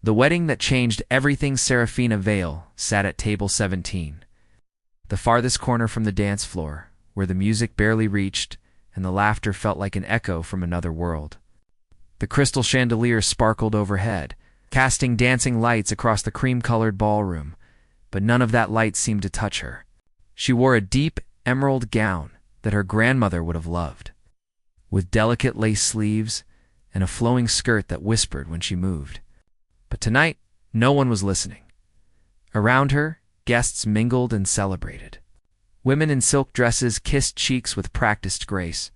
The wedding that changed everything. Serafina Vale sat at table 17, the farthest corner from the dance floor, where the music barely reached and the laughter felt like an echo from another world. The crystal chandelier sparkled overhead, casting dancing lights across the cream-colored ballroom, but none of that light seemed to touch her. She wore a deep emerald gown that her grandmother would have loved, with delicate lace sleeves and a flowing skirt that whispered when she moved. But tonight, no one was listening. Around her, guests mingled and celebrated. Women in silk dresses kissed cheeks with practiced grace.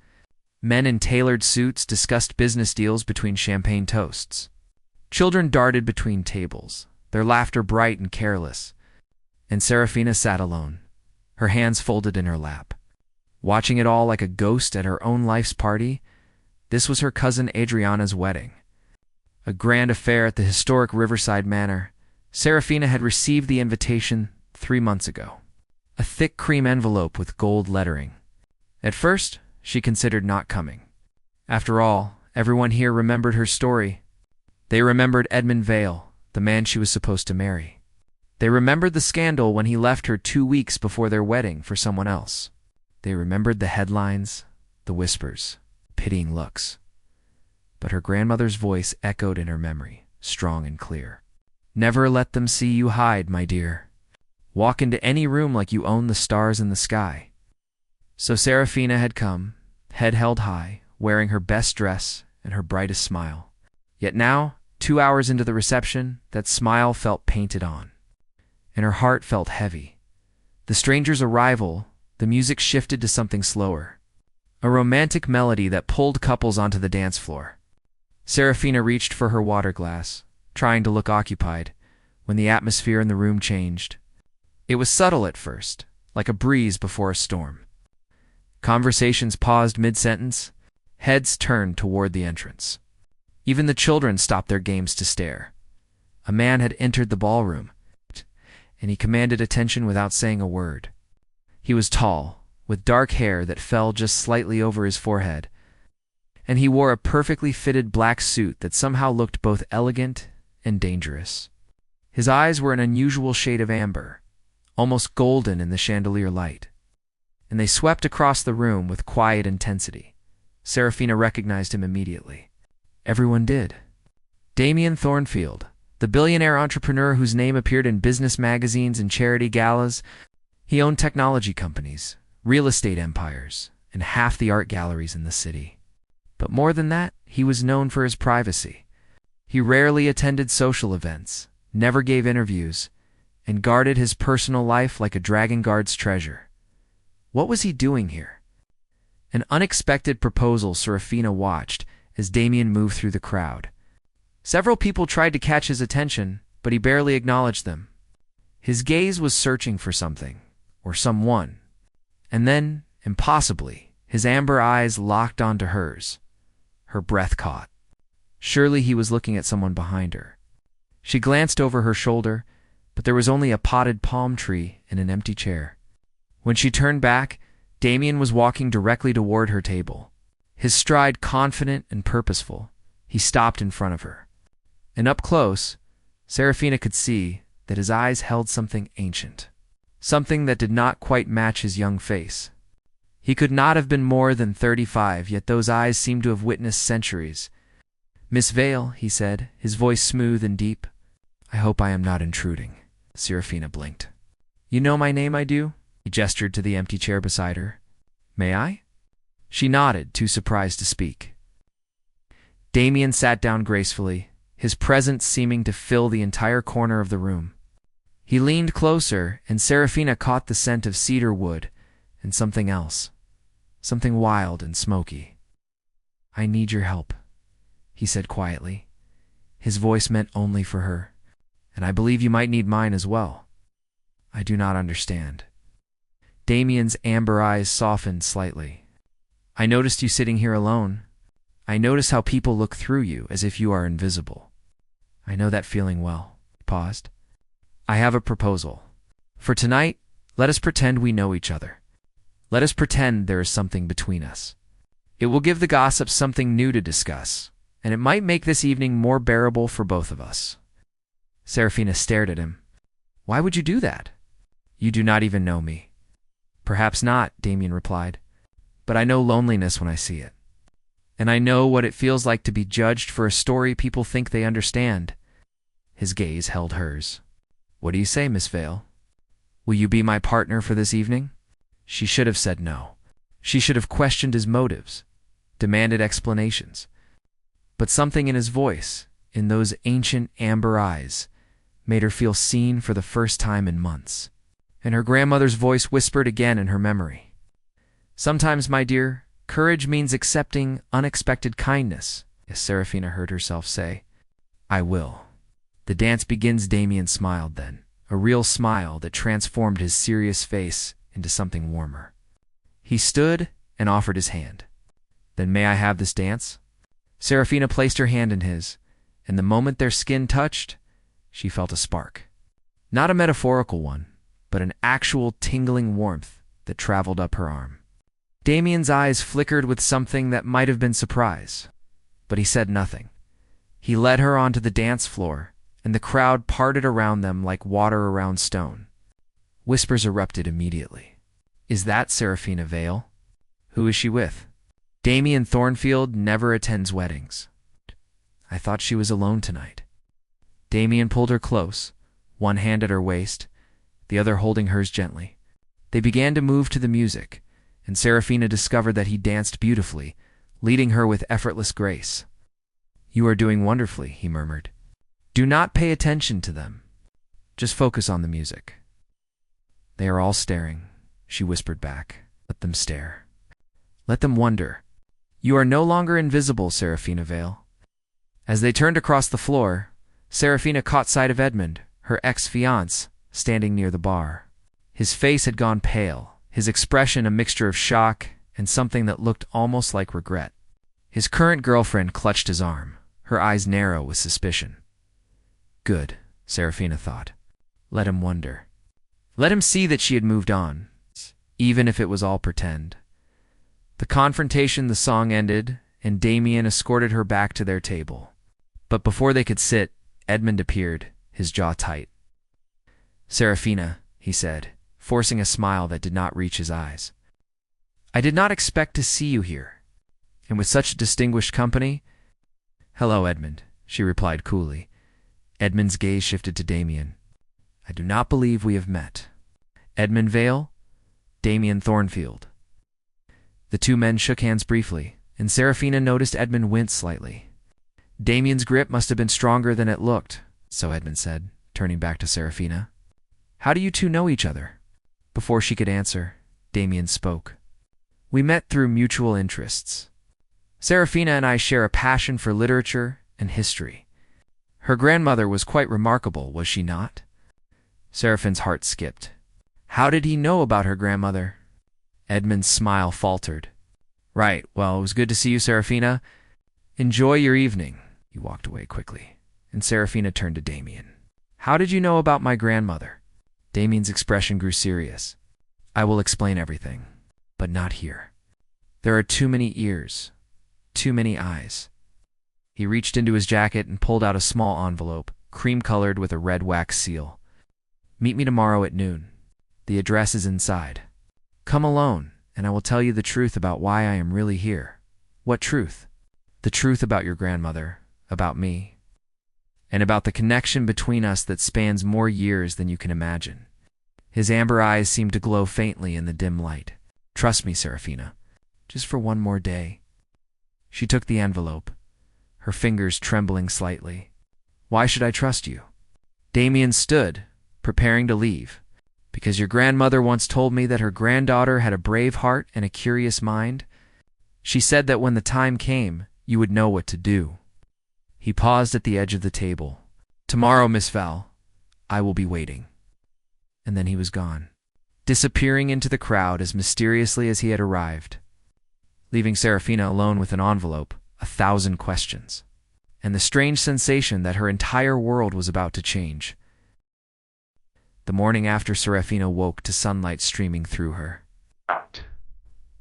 Men in tailored suits discussed business deals between champagne toasts. Children darted between tables, their laughter bright and careless. And Serafina sat alone, her hands folded in her lap, watching it all like a ghost at her own life's party. This was her cousin Adriana's wedding, a grand affair at the historic Riverside Manor. Serafina had received the invitation 3 months ago, a thick cream envelope with gold lettering. At first, she considered not coming. After all, everyone here remembered her story. They remembered Edmund Vale, the man she was supposed to marry. They remembered the scandal when he left her 2 weeks before their wedding for someone else. They remembered the headlines, the whispers, pitying looks. But her grandmother's voice echoed in her memory, strong and clear. Never let them see you hide, my dear. Walk into any room like you own the stars in the sky. So Serafina had come, head held high, wearing her best dress and her brightest smile. Yet now, 2 hours into the reception, that smile felt painted on, and her heart felt heavy. The stranger's arrival, the music shifted to something slower, a romantic melody that pulled couples onto the dance floor. Serafina reached for her water glass, trying to look occupied, when the atmosphere in the room changed. It was subtle at first, like a breeze before a storm. Conversations paused mid-sentence, heads turned toward the entrance. Even the children stopped their games to stare. A man had entered the ballroom, and he commanded attention without saying a word. He was tall, with dark hair that fell just slightly over his forehead, and he wore a perfectly fitted black suit that somehow looked both elegant and dangerous. His eyes were an unusual shade of amber, almost golden in the chandelier light, and they swept across the room with quiet intensity. Serafina recognized him immediately. Everyone did. Damien Thornfield, the billionaire entrepreneur whose name appeared in business magazines and charity galas. He owned technology companies, real estate empires, and half the art galleries in the city. But more than that, he was known for his privacy. He rarely attended social events, never gave interviews, and guarded his personal life like a dragon guards treasure. What was he doing here? An unexpected proposal. Serafina watched as Damien moved through the crowd. Several people tried to catch his attention, but he barely acknowledged them. His gaze was searching for something, or someone, and then, impossibly, his amber eyes locked onto hers. Her breath caught. Surely he was looking at someone behind her. She glanced over her shoulder, but there was only a potted palm tree and an empty chair. When she turned back, Damien was walking directly toward her table. His stride confident and purposeful, he stopped in front of her. And up close, Serafina could see that his eyes held something ancient, something that did not quite match his young face. He could not have been more than 35, yet those eyes seemed to have witnessed centuries. "Miss Vale," he said, his voice smooth and deep. "I hope I am not intruding." Serafina blinked. "You know my name, I do?" He gestured to the empty chair beside her. "May I?" She nodded, too surprised to speak. Damien sat down gracefully, his presence seeming to fill the entire corner of the room. He leaned closer, and Serafina caught the scent of cedar wood and something else, something wild and smoky. "I need your help," he said quietly. His voice meant only for her. "And I believe you might need mine as well." "I do not understand." Damien's amber eyes softened slightly. "I noticed you sitting here alone. I notice how people look through you as if you are invisible. I know that feeling well." He paused. "I have a proposal. For tonight, let us pretend we know each other. Let us pretend there is something between us. It will give the gossips something new to discuss, and it might make this evening more bearable for both of us." Serafina stared at him. Why would you do that? You do not even know me. Perhaps not, Damien replied. But I know loneliness when I see it. And I know what it feels like to be judged for a story people think they understand. His gaze held hers. What do you say, Miss Vale? Will you be my partner for this evening? She should have said no. She should have questioned his motives, demanded explanations. But something in his voice, in those ancient amber eyes, made her feel seen for the first time in months. And her grandmother's voice whispered again in her memory. Sometimes, my dear, courage means accepting unexpected kindness, as Serafina heard herself say. I will. The dance begins, Damien smiled then, a real smile that transformed his serious face into something warmer. He stood and offered his hand. Then may I have this dance? Serafina placed her hand in his, and the moment their skin touched, she felt a spark. Not a metaphorical one, but an actual tingling warmth that traveled up her arm. Damien's eyes flickered with something that might have been surprise, but he said nothing. He led her onto the dance floor, and the crowd parted around them like water around stone. Whispers erupted immediately. Is that Serafina Vale? Who is she with? Damien Thornfield never attends weddings. I thought she was alone tonight. Damien pulled her close, one hand at her waist, the other holding hers gently. They began to move to the music, and Serafina discovered that he danced beautifully, leading her with effortless grace. You are doing wonderfully, he murmured. Do not pay attention to them. Just focus on the music. They are all staring, she whispered back. Let them stare. Let them wonder. You are no longer invisible, Serafina Vale. As they turned across the floor, Serafina caught sight of Edmund, her ex-fiancé, standing near the bar. His face had gone pale, his expression a mixture of shock and something that looked almost like regret. His current girlfriend clutched his arm, her eyes narrow with suspicion. Good, Serafina thought. Let him wonder. Let him see that she had moved on, even if it was all pretend. The confrontation, the song ended, and Damien escorted her back to their table. But before they could sit, Edmund appeared, his jaw tight. Serafina, he said, forcing a smile that did not reach his eyes. I did not expect to see you here. And with such distinguished company? Hello, Edmund, she replied coolly. Edmund's gaze shifted to Damien. I do not believe we have met. Edmund Vale, Damien Thornfield. The two men shook hands briefly, and Serafina noticed Edmund wince slightly. Damien's grip must have been stronger than it looked, so Edmund said, turning back to Serafina. How do you two know each other? Before she could answer, Damien spoke. We met through mutual interests. Serafina and I share a passion for literature and history. Her grandmother was quite remarkable, was she not? Seraphine's heart skipped. How did he know about her grandmother? Edmund's smile faltered. Right, well, it was good to see you, Serafina. Enjoy your evening. He walked away quickly, and Serafina turned to Damien. How did you know about my grandmother? Damien's expression grew serious. I will explain everything, but not here. There are too many ears, too many eyes. He reached into his jacket and pulled out a small envelope, cream-colored with a red wax seal. Meet me tomorrow at noon. The address is inside. Come alone, and I will tell you the truth about why I am really here. What truth? The truth about your grandmother, about me, and about the connection between us that spans more years than you can imagine. His amber eyes seemed to glow faintly in the dim light. Trust me, Serafina, just for one more day. She took the envelope, her fingers trembling slightly. Why should I trust you? Damien stood, preparing to leave. Because your grandmother once told me that her granddaughter had a brave heart and a curious mind. She said that when the time came, you would know what to do. He paused at the edge of the table. Tomorrow, Miss Val, I will be waiting. And then he was gone, disappearing into the crowd as mysteriously as he had arrived, leaving Serafina alone with an envelope, 1,000 questions, and the strange sensation that her entire world was about to change. The morning after, Serafina woke to sunlight streaming through her.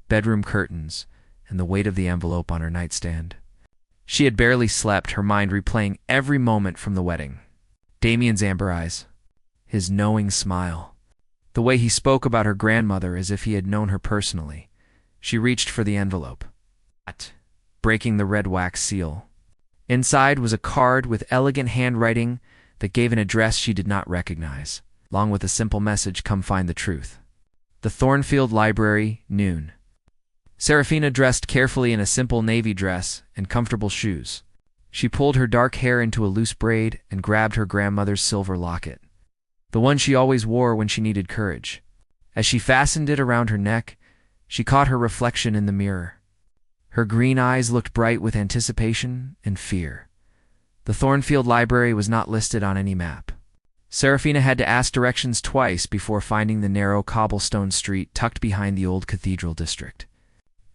Bedroom curtains, and the weight of the envelope on her nightstand. She had barely slept, her mind replaying every moment from the wedding. Damien's amber eyes, his knowing smile, the way he spoke about her grandmother as if he had known her personally. She reached for the envelope, breaking the red wax seal. Inside was a card with elegant handwriting that gave an address she did not recognize, along with a simple message, "Come find the truth." The Thornfield Library, noon. Serafina dressed carefully in a simple navy dress and comfortable shoes. She pulled her dark hair into a loose braid and grabbed her grandmother's silver locket, the one she always wore when she needed courage. As she fastened it around her neck, she caught her reflection in the mirror. Her green eyes looked bright with anticipation and fear. The Thornfield Library was not listed on any map. Serafina had to ask directions twice before finding the narrow cobblestone street tucked behind the old cathedral district.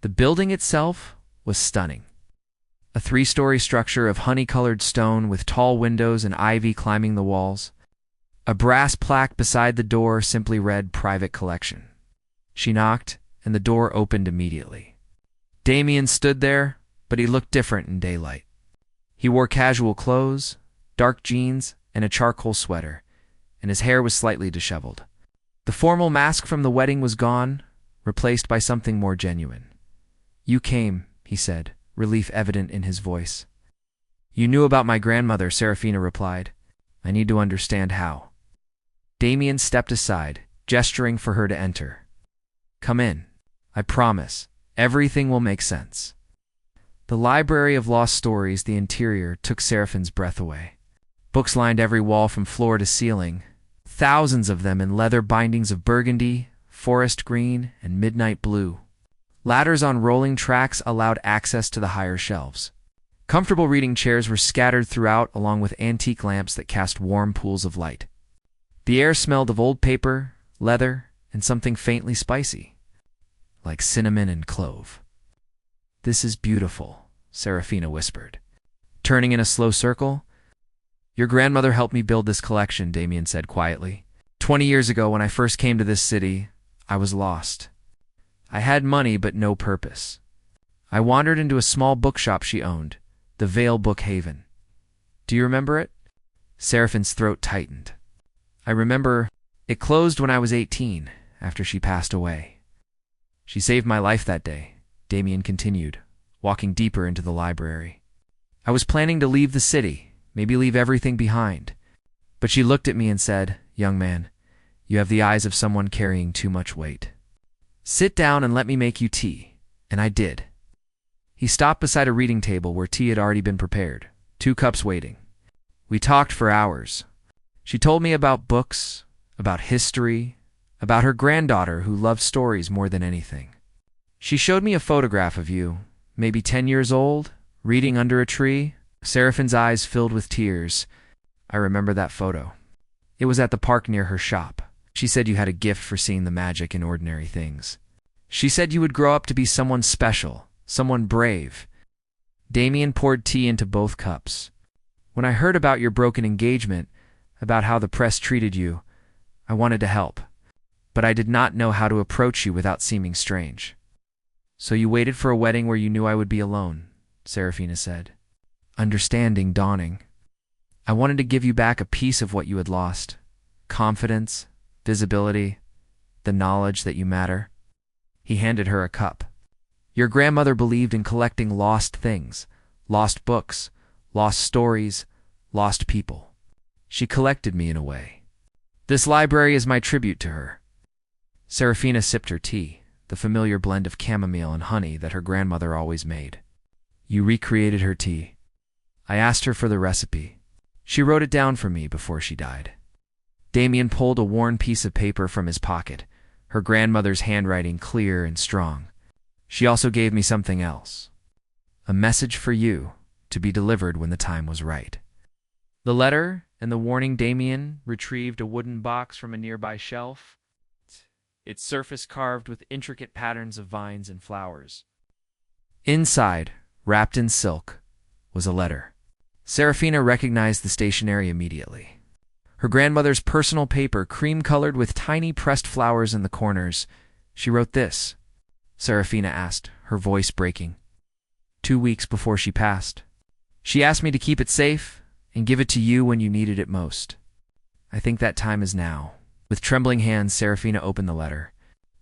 The building itself was stunning. A 3-story structure of honey-colored stone with tall windows and ivy climbing the walls. A brass plaque beside the door simply read "Private Collection." She knocked, and the door opened immediately. Damien stood there, but he looked different in daylight. He wore casual clothes, dark jeans, and a charcoal sweater, and his hair was slightly disheveled. The formal mask from the wedding was gone, replaced by something more genuine. "You came," he said, relief evident in his voice. "You knew about my grandmother," Serafina replied. "I need to understand how." Damien stepped aside, gesturing for her to enter. "Come in. I promise, everything will make sense." The Library of Lost Stories, the interior, took Seraphine's breath away. Books lined every wall from floor to ceiling, thousands of them in leather bindings of burgundy, forest green, and midnight blue. Ladders on rolling tracks allowed access to the higher shelves. Comfortable reading chairs were scattered throughout, along with antique lamps that cast warm pools of light. The air smelled of old paper, leather, and something faintly spicy, like cinnamon and clove. "This is beautiful," Serafina whispered, turning in a slow circle. "Your grandmother helped me build this collection," Damien said quietly. 20 years ago, when I first came to this city, I was lost. I had money but no purpose. I wandered into a small bookshop she owned, the Vale Book Haven. Do you remember it?" Seraphine's throat tightened. "I remember. It closed when I was 18, after she passed away." "She saved my life that day," Damien continued, walking deeper into the library. "I was planning to leave the city, maybe leave everything behind. But she looked at me and said, 'Young man, you have the eyes of someone carrying too much weight. Sit down and let me make you tea.' And I did." He stopped beside a reading table where tea had already been prepared, 2 cups waiting. We talked for hours. She told me about books, about history, about her granddaughter who loved stories more than anything. She showed me a photograph of you, maybe 10 years old, reading under a tree. Seraphine's eyes filled with tears. "I remember that photo. It was at the park near her shop. She said you had a gift for seeing the magic in ordinary things. She said you would grow up to be someone special, someone brave." Damien poured tea into both cups. "When I heard about your broken engagement, about how the press treated you, I wanted to help, but I did not know how to approach you without seeming strange." "So you waited for a wedding where you knew I would be alone," Serafina said, understanding dawning. "I wanted to give you back a piece of what you had lost: confidence, visibility, the knowledge that you matter." He handed her a cup. "Your grandmother believed in collecting lost things, lost books, lost stories, lost people. She collected me in a way. This library is my tribute to her." Serafina sipped her tea, the familiar blend of chamomile and honey that her grandmother always made. "You recreated her tea." "I asked her for the recipe. She wrote it down for me before she died." Damien pulled a worn piece of paper from his pocket, her grandmother's handwriting clear and strong. "She also gave me something else. A message for you, to be delivered when the time was right." The letter and the warning. Damien retrieved a wooden box from a nearby shelf, its surface carved with intricate patterns of vines and flowers. Inside, wrapped in silk, was a letter. Serafina recognized the stationery immediately. Her grandmother's personal paper, cream-colored with tiny pressed flowers in the corners. She wrote this, Serafina asked, her voice breaking. 2 weeks before she passed. She asked me to keep it safe and give it to you when you needed it most. I think that time is now." With trembling hands, Serafina opened the letter.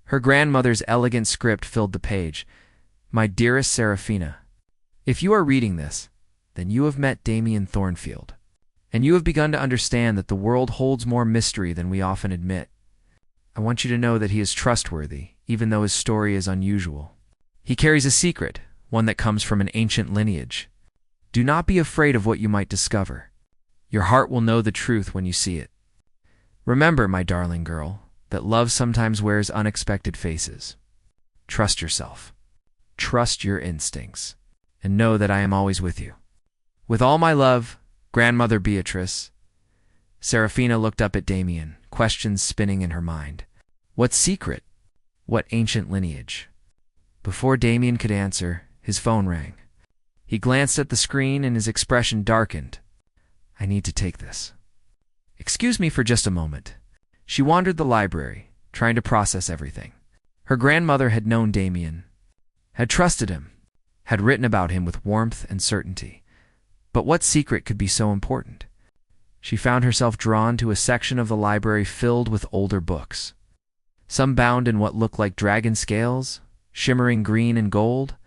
Her grandmother's elegant script filled the page. "My dearest Serafina, if you are reading this, then you have met Damien Thornfield, and you have begun to understand that the world holds more mystery than we often admit. I want you to know that he is trustworthy, even though his story is unusual. He carries a secret, one that comes from an ancient lineage. Do not be afraid of what you might discover. Your heart will know the truth when you see it. Remember, my darling girl, that love sometimes wears unexpected faces. Trust yourself. Trust your instincts, and know that I am always with you. With all my love, Grandmother Beatrice." Serafina looked up at Damien, questions spinning in her mind. What secret? What ancient lineage? Before Damien could answer, his phone rang. He glanced at the screen and his expression darkened. "I need to take this. Excuse me for just a moment." She wandered the library, trying to process everything. Her grandmother had known Damien, had trusted him, had written about him with warmth and certainty. But what secret could be so important? She found herself drawn to a section of the library filled with older books. Some bound in what looked like dragon scales, shimmering green and gold.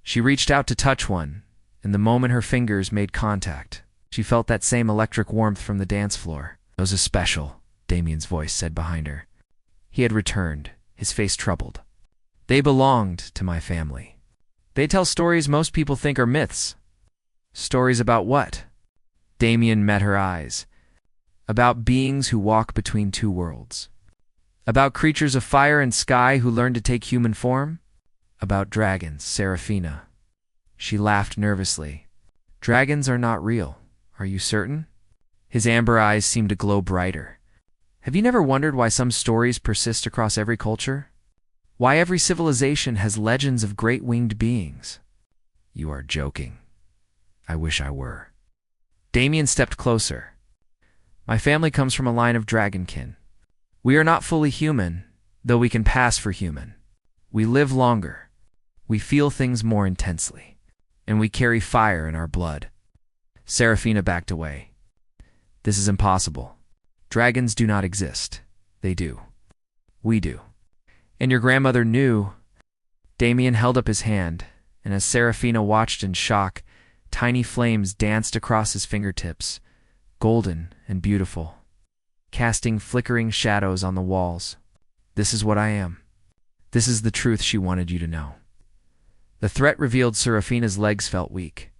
She reached out to touch one, and the moment her fingers made contact, she felt that same electric warmth from the dance floor. "Those are special," Damien's voice said behind her. He had returned, his face troubled. "They belonged to my family. They tell stories most people think are myths." "Stories about what?" Damien met her eyes. "About beings who walk between two worlds. About creatures of fire and sky who learn to take human form. About dragons, Serafina." She laughed nervously. "Dragons are not real. Are you certain?" His amber eyes seemed to glow brighter. "Have you never wondered why some stories persist across every culture? Why every civilization has legends of great winged beings?" "You are joking." "I wish I were." Damien stepped closer. "My family comes from a line of dragonkin. We are not fully human, though we can pass for human. We live longer. We feel things more intensely. And we carry fire in our blood." Serafina backed away. "This is impossible. Dragons do not exist. They do. We do. And your grandmother knew." Damien held up his hand, and as Serafina watched in shock, tiny flames danced across his fingertips, golden and beautiful, casting flickering shadows on the walls. "This is what I am. This is the truth she wanted you to know." The threat revealed Serafina's legs felt weak.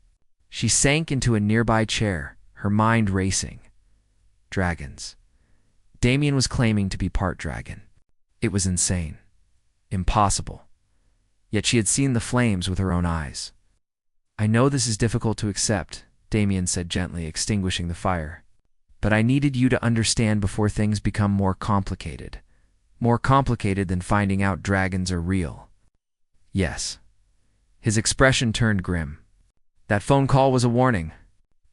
She sank into a nearby chair, her mind racing. Dragons. Damien was claiming to be part dragon. It was insane. Impossible. Yet she had seen the flames with her own eyes. "I know this is difficult to accept," Damien said gently, extinguishing the fire. "But I needed you to understand before things become more complicated. More complicated than finding out dragons are real." "Yes." His expression turned grim. "That phone call was a warning.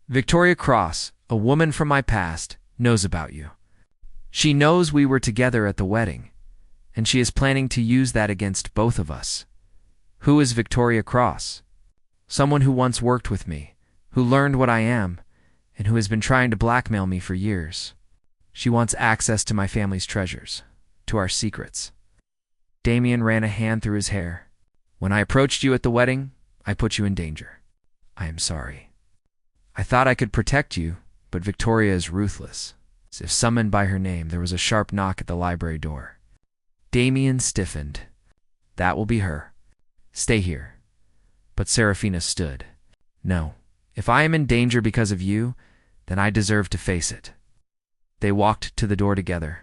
Victoria Cross, a woman from my past, knows about you. She knows we were together at the wedding, and she is planning to use that against both of us." "Who is Victoria Cross?" "Someone who once worked with me, who learned what I am, and who has been trying to blackmail me for years. She wants access to my family's treasures, to our secrets." Damien ran a hand through his hair. "When I approached you at the wedding, I put you in danger. I am sorry. I thought I could protect you, but Victoria is ruthless." As if summoned by her name, there was a sharp knock at the library door. Damien stiffened. "That will be her. Stay here." But Serafina stood. "No. If I am in danger because of you, then I deserve to face it." They walked to the door together.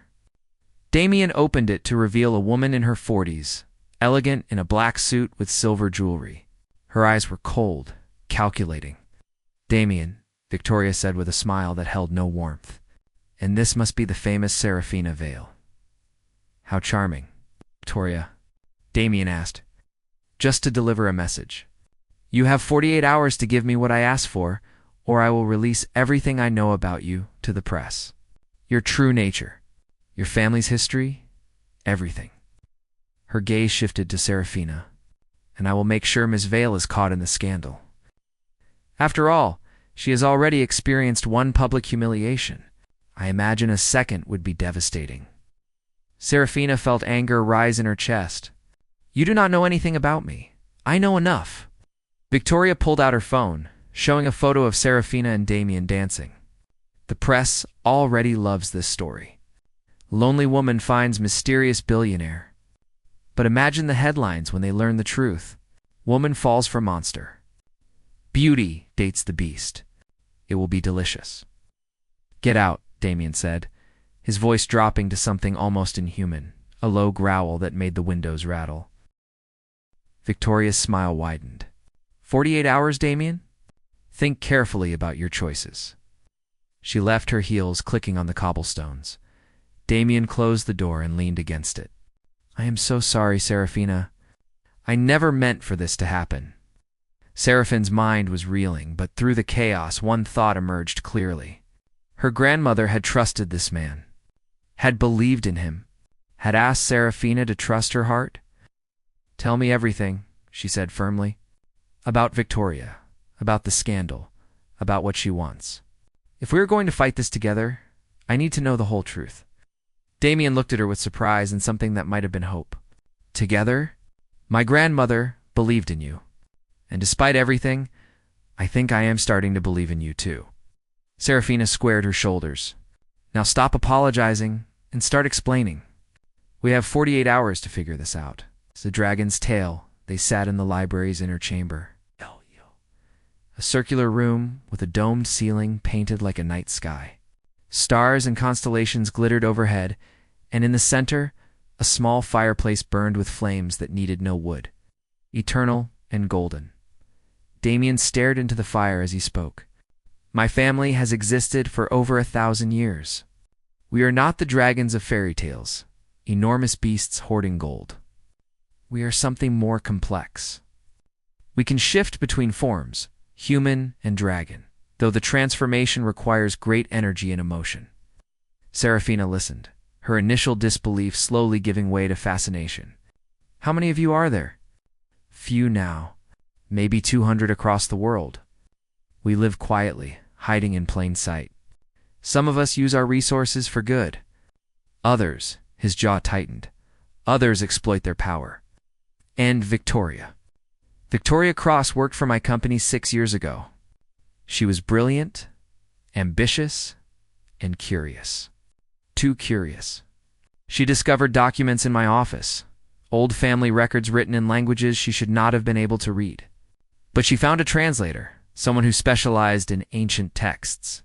Damien opened it to reveal a woman in her 40s, elegant in a black suit with silver jewelry. Her eyes were cold, calculating. "Damien," Victoria said with a smile that held no warmth. "And this must be the famous Serafina Vale." "How charming." "Victoria," Damien asked. "Just to deliver a message. You have 48 hours to give me what I ask for, or I will release everything I know about you to the press. Your true nature, your family's history, everything." Her gaze shifted to Serafina. "And I will make sure Miss Vale is caught in the scandal." After all, She has already experienced one public humiliation. I imagine a second would be devastating. Serafina felt anger rise in her chest. You do not know anything about me. I know enough. Victoria pulled out her phone, showing a photo of Serafina and Damien dancing. The press already loves this story. Lonely woman finds mysterious billionaire. But imagine the headlines when they learn the truth. Woman falls for monster. Beauty dates the beast. It will be delicious. Get out, Damien said, his voice dropping to something almost inhuman, a low growl that made the windows rattle. Victoria's smile widened. 48 hours, Damien? Think carefully about your choices. She left her heels clicking on the cobblestones. Damien closed the door and leaned against it. I am so sorry, Serafina. I never meant for this to happen. Seraphine's mind was reeling, but through the chaos one thought emerged clearly. Her grandmother had trusted this man, had believed in him, had asked Serafina to trust her heart. Tell me everything, she said firmly. About Victoria, about the scandal, about what she wants. If we are going to fight this together, I need to know the whole truth. Damien looked at her with surprise and something that might have been hope. Together? My grandmother believed in you. And despite everything, I think I am starting to believe in you too. Serafina squared her shoulders. Now stop apologizing and start explaining. We have 48 hours to figure this out. It's the dragon's tail. They sat in the library's inner chamber. A circular room with a domed ceiling painted like a night sky. Stars and constellations glittered overhead, and in the center, a small fireplace burned with flames that needed no wood. Eternal and golden. Damien stared into the fire as he spoke. My family has existed for over 1,000 years. We are not the dragons of fairy tales, enormous beasts hoarding gold. We are something more complex. We can shift between forms, human and dragon, though the transformation requires great energy and emotion. Serafina listened, her initial disbelief slowly giving way to fascination. How many of you are there? Few now, maybe 200 across the world. We live quietly, hiding in plain sight. Some of us use our resources for good. Others, his jaw tightened, others exploit their power. And Victoria. Victoria Cross worked for my company 6 years ago. She was brilliant, ambitious, and curious. Too curious. She discovered documents in my office, old family records written in languages she should not have been able to read. But she found a translator, someone who specialized in ancient texts.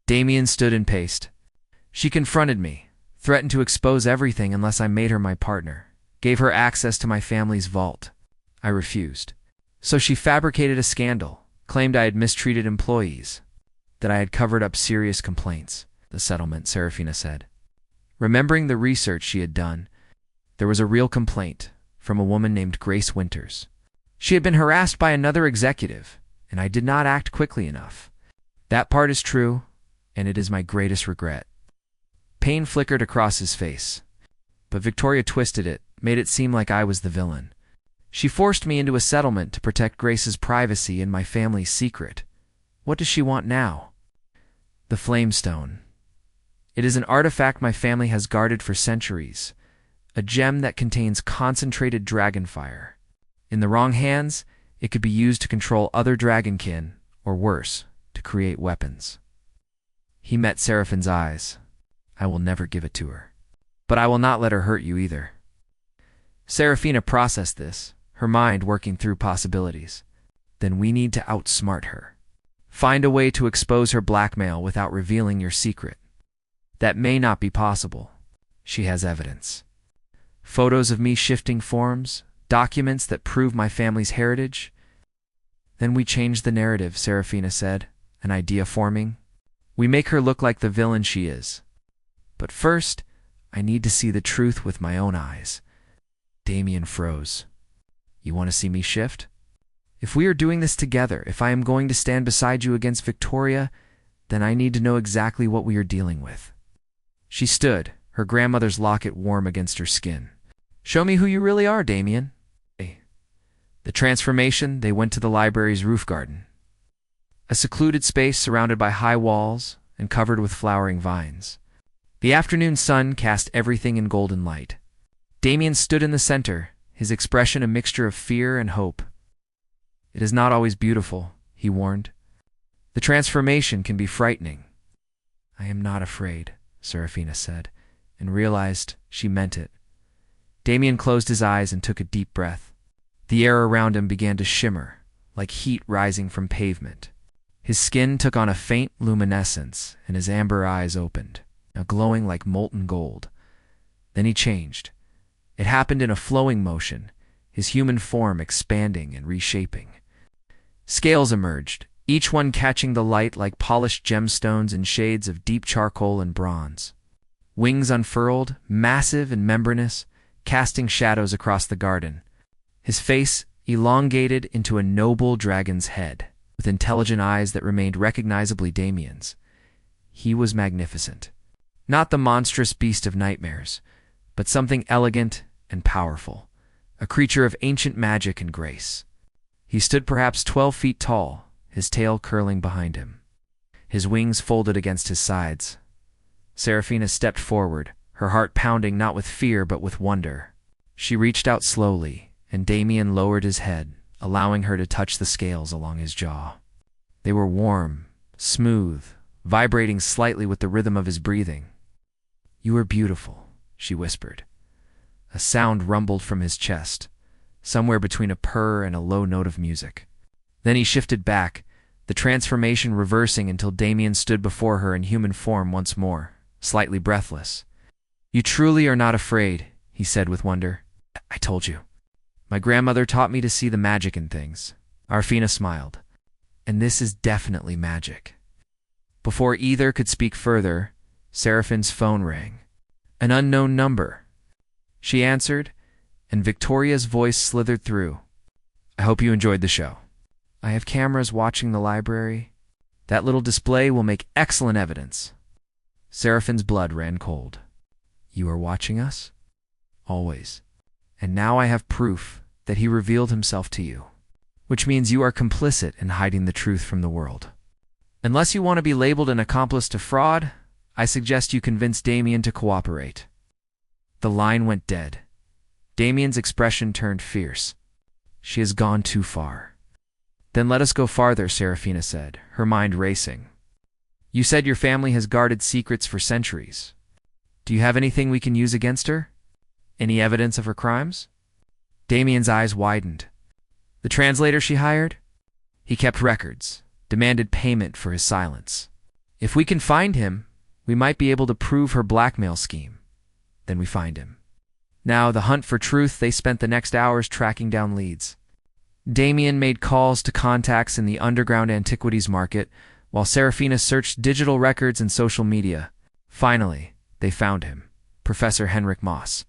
Damien stood and paced. She confronted me, threatened to expose everything unless I made her my partner, gave her access to my family's vault. I refused. So she fabricated a scandal, claimed I had mistreated employees, that I had covered up serious complaints, the settlement, Serafina said. Remembering the research she had done, there was a real complaint from a woman named Grace Winters. She had been harassed by another executive, and I did not act quickly enough. That part is true, and it is my greatest regret. Pain flickered across his face, but Victoria twisted it, made it seem like I was the villain. She forced me into a settlement to protect Grace's privacy and my family's secret. What does she want now? The Flamestone. It is an artifact my family has guarded for centuries, a gem that contains concentrated dragon fire. In the wrong hands, it could be used to control other dragonkin, or worse, to create weapons. He met Seraphine's eyes. I will never give it to her. But I will not let her hurt you either. Serafina processed this, her mind working through possibilities. Then we need to outsmart her. Find a way to expose her blackmail without revealing your secret. That may not be possible. She has evidence. Photos of me shifting forms, documents that prove my family's heritage. Then we change the narrative, Serafina said, an idea forming. We make her look like the villain she is. But first, I need to see the truth with my own eyes. Damien froze. You want to see me shift? If we are doing this together, if I am going to stand beside you against Victoria, then I need to know exactly what we are dealing with. She stood, her grandmother's locket warm against her skin. Show me who you really are, Damien. The transformation, they went to the library's roof garden. a secluded space surrounded by high walls and covered with flowering vines. The afternoon sun cast everything in golden light. Damien stood in the center, his expression a mixture of fear and hope. "It is not always beautiful," he warned. "The transformation can be frightening." "I am not afraid," Serafina said, and realized she meant it. Damien closed his eyes and took a deep breath. The air around him began to shimmer, like heat rising from pavement. His skin took on a faint luminescence, and his amber eyes opened, now glowing like molten gold. Then he changed. It happened in a flowing motion, his human form expanding and reshaping. Scales emerged, each one catching the light like polished gemstones in shades of deep charcoal and bronze. Wings unfurled, massive and membranous, casting shadows across the garden. His face elongated into a noble dragon's head, with intelligent eyes that remained recognizably Damien's. He was magnificent. Not the monstrous beast of nightmares, but something elegant and powerful, a creature of ancient magic and grace. He stood perhaps 12 feet tall, his tail curling behind him. His wings folded against his sides. Serafina stepped forward, her heart pounding not with fear but with wonder. She reached out slowly, and Damien lowered his head, allowing her to touch the scales along his jaw. They were warm, smooth, vibrating slightly with the rhythm of his breathing. "You are beautiful," she whispered. A sound rumbled from his chest, somewhere between a purr and a low note of music. Then he shifted back, the transformation reversing until Damien stood before her in human form once more, slightly breathless. "You truly are not afraid," he said with wonder. "I told you. My grandmother taught me to see the magic in things." Arfina smiled. "And this is definitely magic." Before either could speak further, Seraphine's phone rang. An unknown number. She answered, and Victoria's voice slithered through. "I hope you enjoyed the show. I have cameras watching the library. That little display will make excellent evidence." Seraphine's blood ran cold. "You are watching us?" "Always. And now I have proof that he revealed himself to you, which means you are complicit in hiding the truth from the world. Unless you want to be labeled an accomplice to fraud, I suggest you convince Damien to cooperate." The line went dead. Damien's expression turned fierce. "She has gone too far." "Then let us go farther," Serafina said, her mind racing. "You said your family has guarded secrets for centuries. Do you have anything we can use against her? Any evidence of her crimes?" Damien's eyes widened. "The translator she hired? He kept records, demanded payment for his silence. If we can find him, we might be able to prove her blackmail scheme. Then we find him." Now, the hunt for truth, they spent the next hours tracking down leads. Damien made calls to contacts in the underground antiquities market, while Serafina searched digital records and social media. Finally, they found him, Professor Henrik Moss,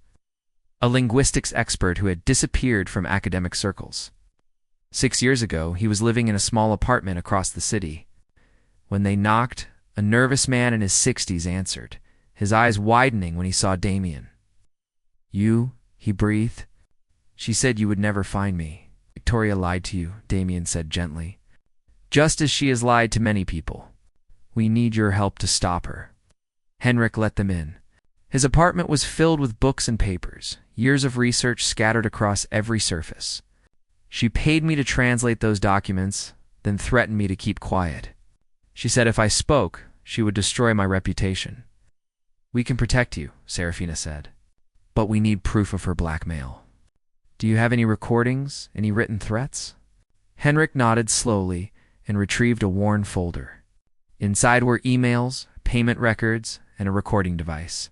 a linguistics expert who had disappeared from academic circles. 6 years ago, he was living in a small apartment across the city. When they knocked, a nervous man in his 60s answered, his eyes widening when he saw Damien. "You?" he breathed. "She said you would never find me." "Victoria lied to you," Damien said gently. "Just as she has lied to many people. We need your help to stop her." Henrik let them in. His apartment was filled with books and papers, years of research scattered across every surface. "She paid me to translate those documents, then threatened me to keep quiet. She said if I spoke, she would destroy my reputation." "We can protect you," Serafina said. "But we need proof of her blackmail. Do you have any recordings, any written threats?" Henrik nodded slowly and retrieved a worn folder. Inside were emails, payment records, and a recording device.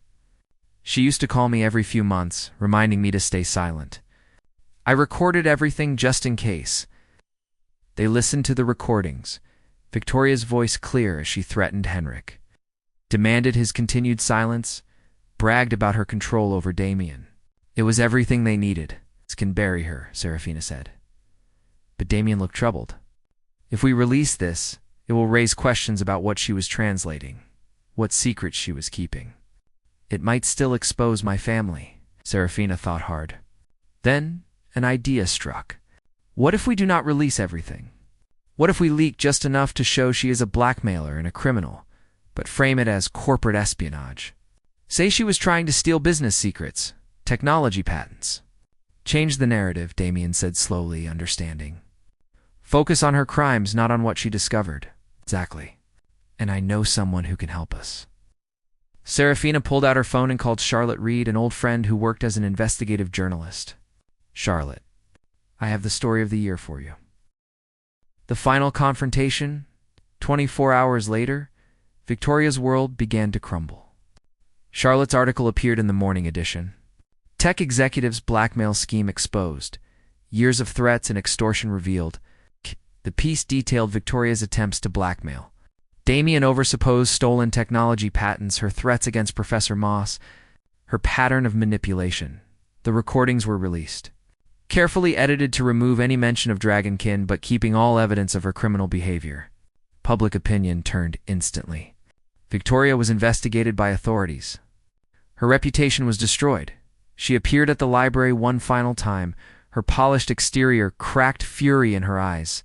"She used to call me every few months, reminding me to stay silent. I recorded everything just in case." They listened to the recordings, Victoria's voice clear as she threatened Henrik, demanded his continued silence, bragged about her control over Damien. It was everything they needed. "Can bury her," Serafina said. But Damien looked troubled. "If we release this, it will raise questions about what she was translating, what secrets she was keeping. It might still expose my family." Serafina thought hard. Then an idea struck. "What if we do not release everything? What if we leak just enough to show she is a blackmailer and a criminal, but frame it as corporate espionage? Say she was trying to steal business secrets, technology patents. Change the narrative, Damien said slowly, understanding. Focus on her crimes, not on what she discovered. Exactly. And I know someone who can help us. Serafina pulled out her phone and called Charlotte Reed, an old friend who worked as an investigative journalist. Charlotte, I have the story of the year for you. The final confrontation, 24 hours later, Victoria's world began to crumble. Charlotte's article appeared in the morning edition. Tech executives' blackmail scheme exposed. Years of threats and extortion revealed. The piece detailed Victoria's attempts to blackmail Damien over supposed stolen technology patents, her threats against Professor Moss, her pattern of manipulation. The recordings were released, carefully edited to remove any mention of Dragonkin but keeping all evidence of her criminal behavior. Public opinion turned instantly. Victoria was investigated by authorities. Her reputation was destroyed. She appeared at the library one final time, her polished exterior cracked fury in her eyes.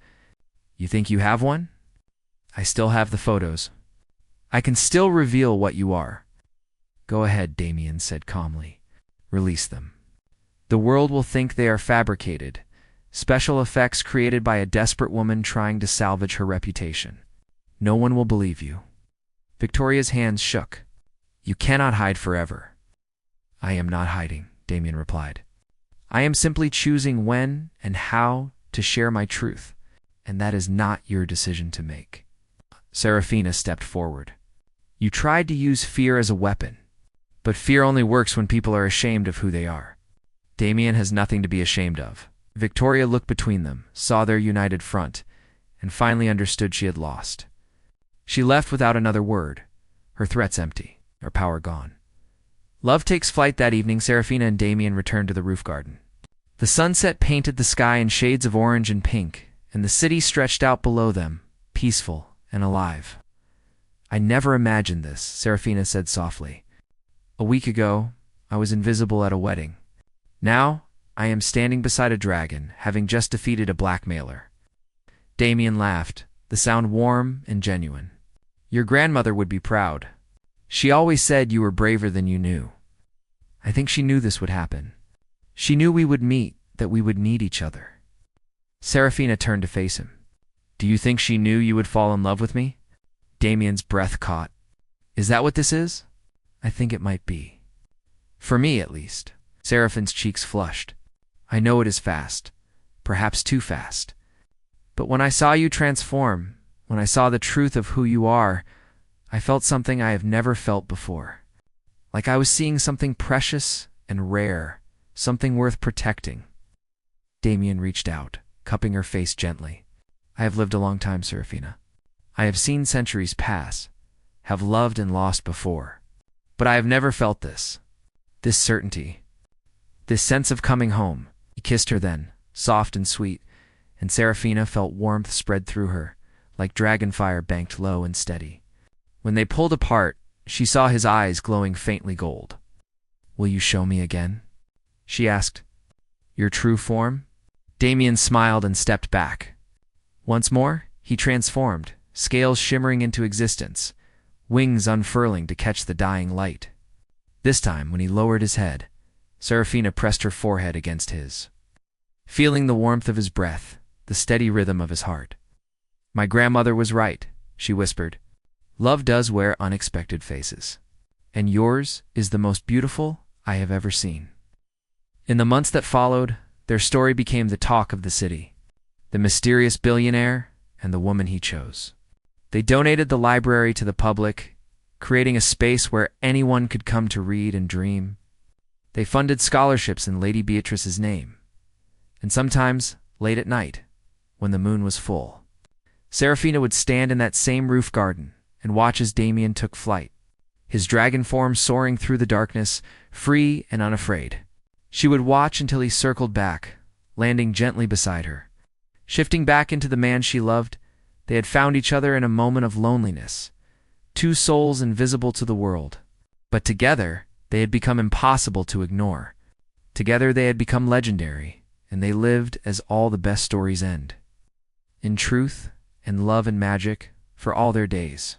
You think you have one? I still have the photos. I can still reveal what you are. Go ahead, Damien said calmly. Release them. The world will think they are fabricated, special effects created by a desperate woman trying to salvage her reputation. No one will believe you. Victoria's hands shook. You cannot hide forever. I am not hiding, Damien replied. I am simply choosing when and how to share my truth, and that is not your decision to make. Serafina stepped forward. You tried to use fear as a weapon, but fear only works when people are ashamed of who they are. Damien has nothing to be ashamed of. Victoria looked between them, saw their united front, and finally understood she had lost. She left without another word, her threats empty, her power gone. Love takes flight that evening. Serafina and Damien returned to the roof garden. The sunset painted the sky in shades of orange and pink, and the city stretched out below them, peaceful and alive. I never imagined this, Serafina said softly. A week ago, I was invisible at a wedding. Now, I am standing beside a dragon, having just defeated a blackmailer. Damien laughed, the sound warm and genuine. Your grandmother would be proud. She always said you were braver than you knew. I think she knew this would happen. She knew we would meet, that we would need each other. Serafina turned to face him. Do you think she knew you would fall in love with me? Damien's breath caught. Is that what this is? I think it might be. For me, at least. Seraphine's cheeks flushed. I know it is fast, perhaps too fast. But when I saw you transform, when I saw the truth of who you are, I felt something I have never felt before. Like I was seeing something precious and rare, something worth protecting. Damien reached out, cupping her face gently. I have lived a long time, Serafina. I have seen centuries pass, have loved and lost before. But I have never felt this certainty, this sense of coming home. He kissed her then, soft and sweet, and Serafina felt warmth spread through her, like dragon fire banked low and steady. When they pulled apart, she saw his eyes glowing faintly gold. Will you show me again? She asked. Your true form? Damien smiled and stepped back. Once more, he transformed, scales shimmering into existence, wings unfurling to catch the dying light. This time, when he lowered his head, Serafina pressed her forehead against his, feeling the warmth of his breath, the steady rhythm of his heart. My grandmother was right, she whispered. Love does wear unexpected faces, and yours is the most beautiful I have ever seen. In the months that followed, their story became the talk of the city. The mysterious billionaire and the woman he chose. They donated the library to the public, creating a space where anyone could come to read and dream. They funded scholarships in Lady Beatrice's name. And sometimes, late at night, when the moon was full, Serafina would stand in that same roof garden and watch as Damien took flight, his dragon form soaring through the darkness, free and unafraid. She would watch until he circled back, landing gently beside her. Shifting back into the man she loved, they had found each other in a moment of loneliness, two souls invisible to the world. But together, they had become impossible to ignore. Together they had become legendary, and they lived as all the best stories end. In truth, and love and magic for all their days.